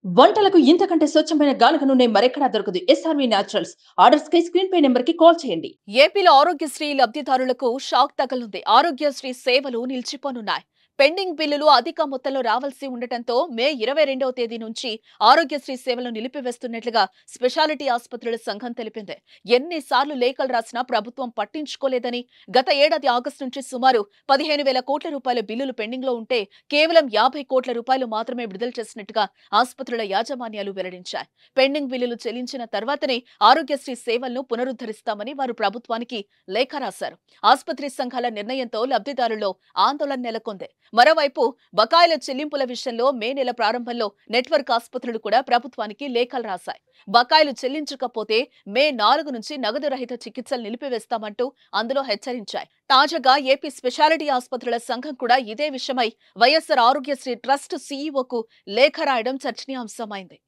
వంటలకు ఇంతకంటే స్వచ్ఛమైన గానుగ నూనె మరెక్కడా దొరకదు. SRV naturals. ఆర్డర్స్ కై స్క్రీన్ పై నెంబర్ కి కాల్ చేయండి. ఏపీలో ఆరోగ్యశ్రీ లబ్ధిదారులకు షాక్ తగలుంది. ఆరోగ్యశ్రీ సేవలు నిలిచిపోనున్నాయి. పెండింగ్ బిల్లులు అధిక మొత్తంలో రావాల్సి ఉండటంతో మే 22వ తేదీ నుంచి ఆరోగ్యశ్రీ సేవలను నిలిపివేస్తున్నట్లుగా స్పెషాలిటీ ఆసుపత్రుల సంఘం తెలిపింది. ఎన్నిసార్లు లేఖలు రాసినా ప్రభుత్వం పట్టించుకోలేదని, గత ఏడాది ఆగస్టు నుంచి సుమారు 15,000 కోట్ల రూపాయల బిల్లులు పెండింగ్ లో ఉంటే కేవలం 50 కోట్ల రూపాయలు మాత్రమే విడుదల చేసినట్టుగా ఆసుపత్రుల యాజమాన్యాలు వెల్లడించాయి. పెండింగ్ బిల్లులు చెల్లించిన తర్వాతనే ఆరోగ్యశ్రీ సేవలను పునరుద్ధరిస్తామని వారు ప్రభుత్వానికి లేఖ రాశారు. ఆసుపత్రి సంఘాల నిర్ణయంతో లబ్ధిదారుల్లో ఆందోళన నెలకొంది. మరోవైపు బకాయిల చెల్లింపుల విషయంలో మే నెల ప్రారంభంలో నెట్వర్క్ ఆసుపత్రులు కూడా ప్రభుత్వానికి లేఖలు రాశాయి. బకాయిలు చెల్లించకపోతే మే 4 నుంచి నగదు రహిత చికిత్సలు నిలిపివేస్తామంటూ అందులో హెచ్చరించాయి. తాజాగా ఏపీ స్పెషాలిటీ ఆసుపత్రుల సంఘం కూడా ఇదే విషయమై వైఎస్ఆర్ ఆరోగ్యశ్రీ ట్రస్ట్ సీఈఓకు లేఖ రాయడం చర్చనీయాంశమైంది.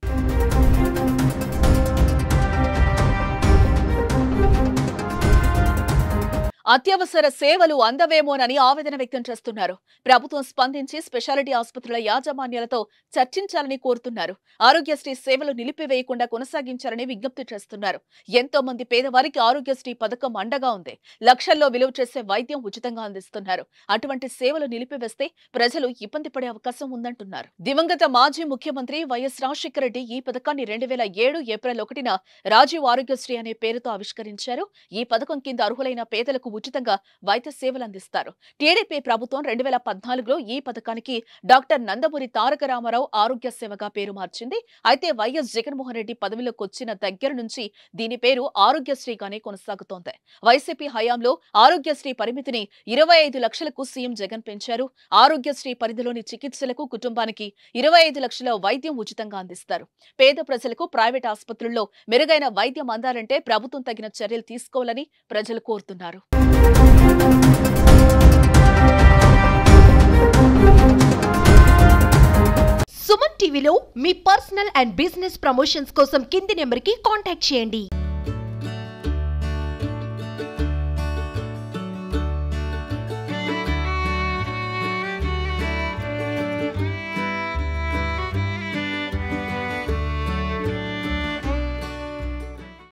అత్యవసర సేవలు అందవేమోనని ఆవేదన వ్యక్తం చేస్తున్నారు. ప్రభుత్వం స్పందించి స్పెషాలిటీ ఆసుపత్రుల యాజమాన్యాలతో చర్చించాలని కోరుతున్నారు. ఆరోగ్యశ్రీ సేవలు నిలిపివేయకుండా కొనసాగించాలని విజ్ఞప్తి చేస్తున్నారు. ఎంతో మంది పేదవారికి ఆరోగ్యశ్రీ పథకం అండగా ఉంది. లక్షల్లో విలువ చేసే వైద్యం ఉచితంగా అందిస్తున్నారు. అటువంటి సేవలు నిలిపివేస్తే ప్రజలు ఇబ్బంది పడే అవకాశం ఉందంటున్నారు. దివంగత మాజీ ముఖ్యమంత్రి వైఎస్ రాజశేఖర రెడ్డి ఈ పథకాన్ని 2007 ఏప్రిల్ 1న రాజీవ్ ఆరోగ్యశ్రీ అనే పేరుతో ఆవిష్కరించారు. ఈ పథకం కింద అర్హులైన పేదలకు ఉచితంగా వైద్య సేవలు అందిస్తారు. టీడీపీ ప్రభుత్వం 2014లో ఈ పథకానికి డాక్టర్ నందమూరి తారక రామారావు ఆరోగ్య సేవగా పేరు మార్చింది. అయితే వైఎస్ జగన్మోహన్ రెడ్డి పదవిలోకి వచ్చిన దగ్గర నుంచి దీని పేరు ఆరోగ్యశ్రీగానే కొనసాగుతోంది. వైసీపీ హయాంలో ఆరోగ్యశ్రీ పరిమితిని 25 లక్షలకు సీఎం జగన్ పెంచారు. ఆరోగ్యశ్రీ పరిధిలోని చికిత్సలకు కుటుంబానికి 25 లక్షల వైద్యం ఉచితంగా అందిస్తారు. పేద ప్రజలకు ప్రైవేట్ ఆసుపత్రుల్లో మెరుగైన వైద్యం అందాలంటే ప్రభుత్వం తగిన చర్యలు తీసుకోవాలని ప్రజలు కోరుతున్నారు. సుమన్ టీవీలో మీ పర్సనల్ అండ్ బిజినెస్ ప్రమోషన్స్ కోసం కింది నెంబర్కి కాంటాక్ట్ చేయండి.